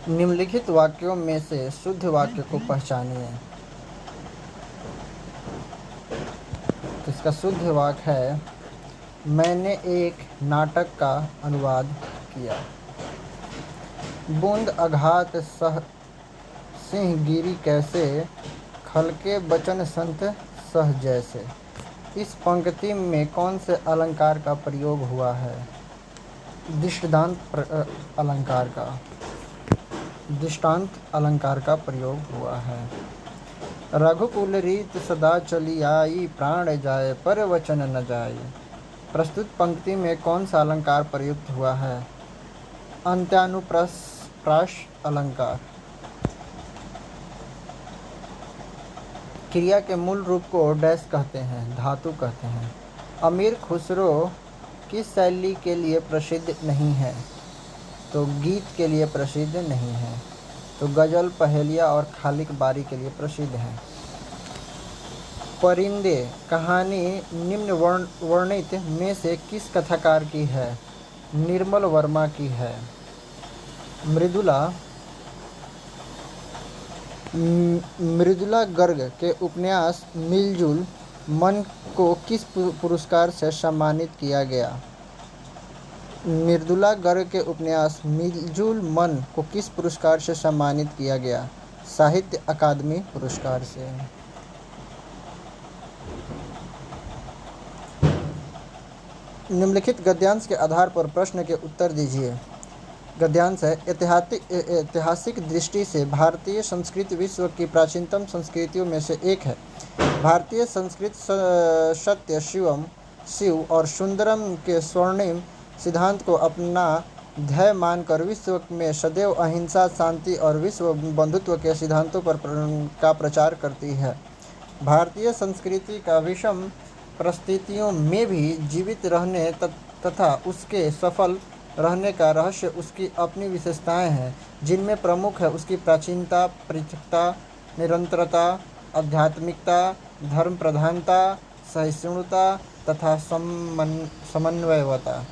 निम्नलिखित वाक्यों में से शुद्ध वाक्य को पहचानिए। तो इसका शुद्ध वाक्य है, मैंने एक नाटक का अनुवाद किया। बूंद अघात सह सिंह गिरी कैसे, खलके बचन संत सह जैसे। इस पंक्ति में कौन से अलंकार का प्रयोग हुआ है? दृष्टांत अलंकार का प्रयोग हुआ है। रघुकुल रीत सदा चली आई, प्राण जाए पर वचन न जाई। प्रस्तुत पंक्ति में कौन सा अलंकार प्रयुक्त हुआ है? अंत्यानुप्रास अलंकार। क्रिया के मूल रूप को डैश कहते हैं, धातु कहते हैं। अमीर खुसरो किस शैली के लिए प्रसिद्ध नहीं है? तो गीत के लिए प्रसिद्ध नहीं है। तो गजल, पहेलिया और खालिक बारी के लिए प्रसिद्ध है। परिंदे कहानी निम्न वर्णित में से किस कथाकार की है? निर्मल वर्मा की है। मृदुला गर्ग के उपन्यास मिलजुल मन को किस पुरस्कार से सम्मानित किया गया? मृदुला गर्ग के उपन्यास मिलजुल मन को किस पुरस्कार से सम्मानित किया गया? साहित्य अकादमी पुरस्कार से। निम्नलिखित गद्यांश के आधार पर प्रश्न के उत्तर दीजिए। गद्यांश है, ऐतिहासिक दृष्टि से भारतीय संस्कृति विश्व की प्राचीनतम संस्कृतियों में से एक है। भारतीय संस्कृति सत्य, शिव और सुंदरम के स्वर्णिम सिद्धांत को अपना ध्येय मानकर विश्व में सदैव अहिंसा, शांति और विश्व बंधुत्व के सिद्धांतों का प्रचार करती है। भारतीय संस्कृति का विषम परिस्थितियों में भी जीवित रहने तथा उसके सफल रहने का रहस्य उसकी अपनी विशेषताएं हैं, जिनमें प्रमुख है उसकी प्राचीनता, पृथकता, निरंतरता, आध्यात्मिकता, धर्म प्रधानता, सहिष्णुता तथा समन्वयता।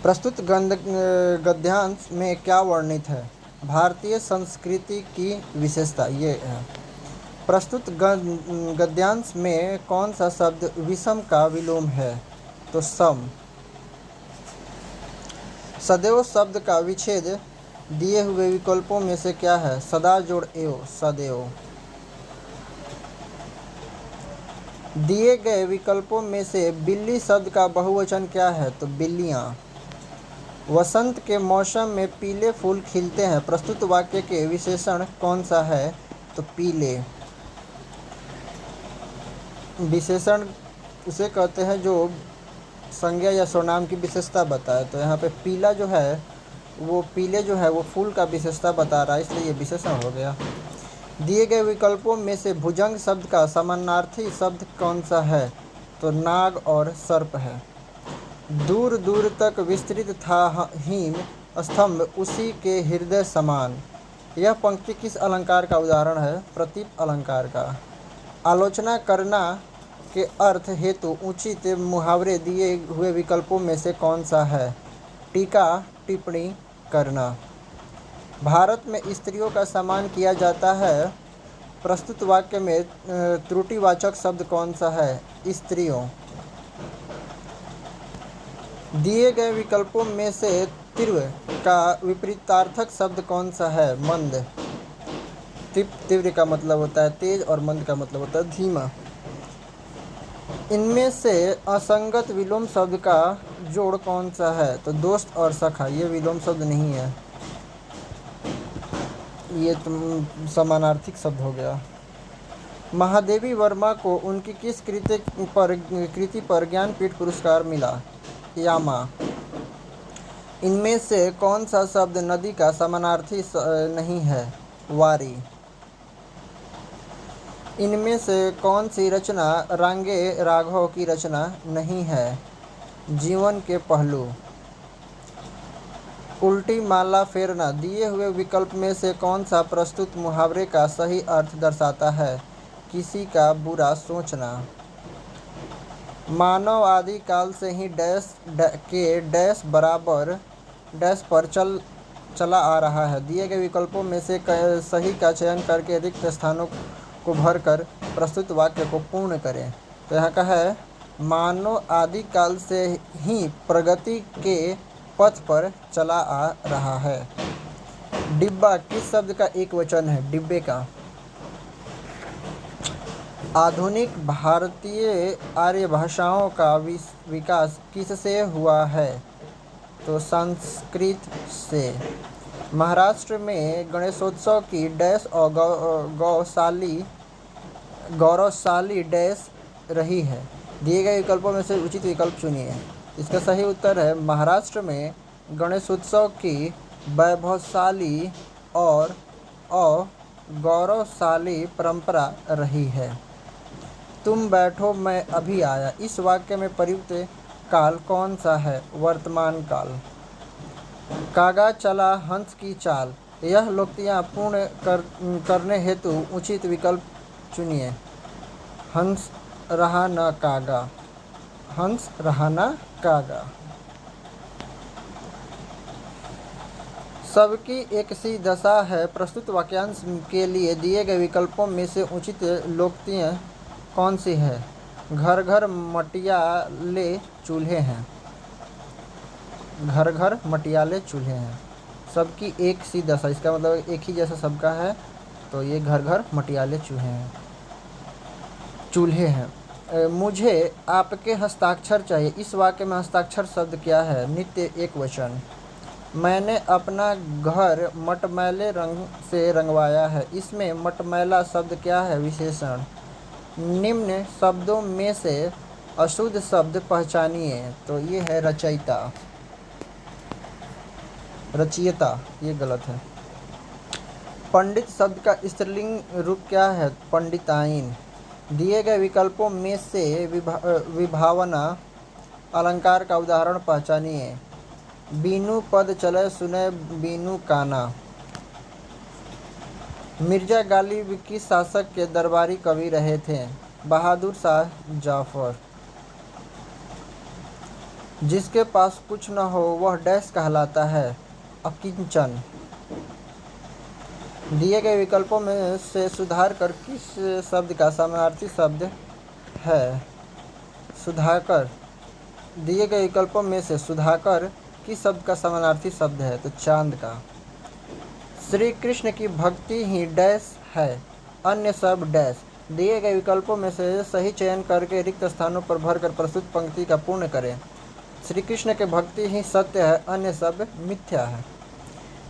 प्रस्तुत गद्यांश में क्या वर्णित है? भारतीय संस्कृति की विशेषता ये है। प्रस्तुत गद्यांश में कौन सा शब्द विषम का विलोम है? तो सम। सदैव शब्द का विच्छेद दिए हुए विकल्पों में से क्या है? सदा जोड़ एव, सदैव। दिए गए विकल्पों में से बिल्ली शब्द का बहुवचन क्या है? तो बिल्लियां। वसंत के मौसम में पीले फूल खिलते हैं। प्रस्तुत वाक्य के विशेषण कौन सा है? तो पीले। विशेषण उसे कहते हैं जो संज्ञा या सर्वनाम की विशेषता बताए। तो यहाँ पे पीला जो है वो पीले जो है वो फूल का विशेषता बता रहा है, इसलिए ये विशेषण हो गया। दिए गए विकल्पों में से भुजंग शब्द का समानार्थी शब्द कौन सा है? तो नाग और सर्प है। दूर दूर तक विस्तृत था हिम स्तंभ उसी के हृदय समान। यह पंक्ति किस अलंकार का उदाहरण है? प्रतीप अलंकार का। आलोचना करना के अर्थ हेतु उचित मुहावरे दिए हुए विकल्पों में से कौन सा है? टीका टिप्पणी करना। भारत में स्त्रियों का सम्मान किया जाता है। प्रस्तुत वाक्य में त्रुटिवाचक शब्द कौन सा है? स्त्रियों। दिए गए विकल्पों में से तीव्र का विपरीतार्थक शब्द कौन सा है? मंद। तीव्र का मतलब होता है तेज और मंद का मतलब होता है धीमा। इनमें से असंगत विलोम शब्द का जोड़ कौन सा है? तो दोस्त और सखा। ये विलोम शब्द नहीं है, ये समानार्थिक शब्द हो गया। महादेवी वर्मा को उनकी किस कृति पर ज्ञानपीठ पुरस्कार मिला? यामा। इनमें से कौन सा शब्द नदी का समानार्थी नहीं है? वारी। इनमें से कौन सी रचना रांगे राघव की रचना नहीं है? जीवन के पहलू। उल्टी माला फेरना दिए हुए विकल्प में से कौन सा प्रस्तुत मुहावरे का सही अर्थ दर्शाता है? किसी का बुरा सोचना। मानव आदि काल से ही डैश के डैश बराबर डैश पर चला आ रहा है। दिए गए विकल्पों में से सही का चयन करके रिक्त स्थानों को भरकर प्रस्तुत वाक्य को पूर्ण करें। तो यहाँ का है, मानव आदिकाल से ही प्रगति के पथ पर चला आ रहा है। डिब्बा किस शब्द का एक वचन है? डिब्बे का। आधुनिक भारतीय आर्य भाषाओं का विकास किससे हुआ है? तो संस्कृत से। महाराष्ट्र में गणेशोत्सव की डैश और गौरवशाली डैश रही है। दिए गए विकल्पों में से उचित विकल्प चुनिए। इसका सही उत्तर है, महाराष्ट्र में गणेशोत्सव की वैभवशाली और गौरवशाली परंपरा रही है। तुम बैठो मैं अभी आया, इस वाक्य में प्रयुक्त काल कौन सा है? वर्तमान काल। कागा चला हंस की चाल, यह लोकोक्तियाँ पूर्ण करने हेतु उचित विकल्प चुनिए। हंस रहा न कागा, हंस रहा न कागा। सबकी एक सी दशा है, प्रस्तुत वाक्यांश के लिए दिए गए विकल्पों में से उचित लोकोक्तियाँ कौन सी है? घर घर मटियाले चूल्हे हैं। घर घर मटियाले चूल्हे हैं। सबकी एक सी दशा, इसका मतलब एक ही जैसा सबका है, तो ये घर घर मटियाले चूल्हे हैं। मुझे आपके हस्ताक्षर चाहिए, इस वाक्य में हस्ताक्षर शब्द क्या है? नित्य एक वचन। मैंने अपना घर मटमैले रंग से रंगवाया है, इसमें मटमैला शब्द क्या है? विशेषण। निम्न शब्दों में से अशुद्ध शब्द पहचानिए। तो ये है रचयिता, रचयिता, ये गलत है। पंडित शब्द का स्त्रीलिंग रूप क्या है? पंडिताइन। दिए गए विकल्पों में से विभावना अलंकार का उदाहरण पहचानिए। बीनू पद चले सुने बीनू काना। मिर्जा गालिब किस शासक के दरबारी कवि रहे थे? बहादुर शाह जाफर। जिसके पास कुछ न हो वह डैश कहलाता है? अकिंचन। दिए गए विकल्पों में से सुधार कर किस शब्द का समानार्थी शब्द है? सुधाकर। दिए गए विकल्पों में से सुधाकर किस शब्द का समानार्थी शब्द है? तो चांद का। श्री कृष्ण की भक्ति ही डैश है, अन्य सब डैश। दिए गए विकल्पों में से सही चयन करके रिक्त स्थानों पर भरकर प्रस्तुत पंक्ति का पूर्ण करें। श्री कृष्ण के भक्ति ही सत्य है, अन्य सब मिथ्या है।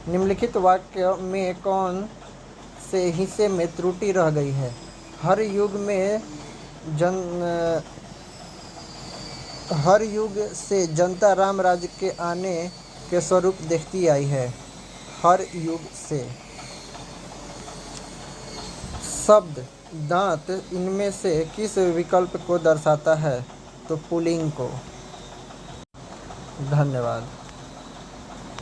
निम्नलिखित वाक्य में कौन से हिस्से में त्रुटि रह गई है? हर युग से जनता राम राज्य के आने के स्वरूप देखती आई है। हर युग से। शब्द दांत इनमें से किस विकल्प को दर्शाता है? तो पुल्लिंग को। धन्यवाद।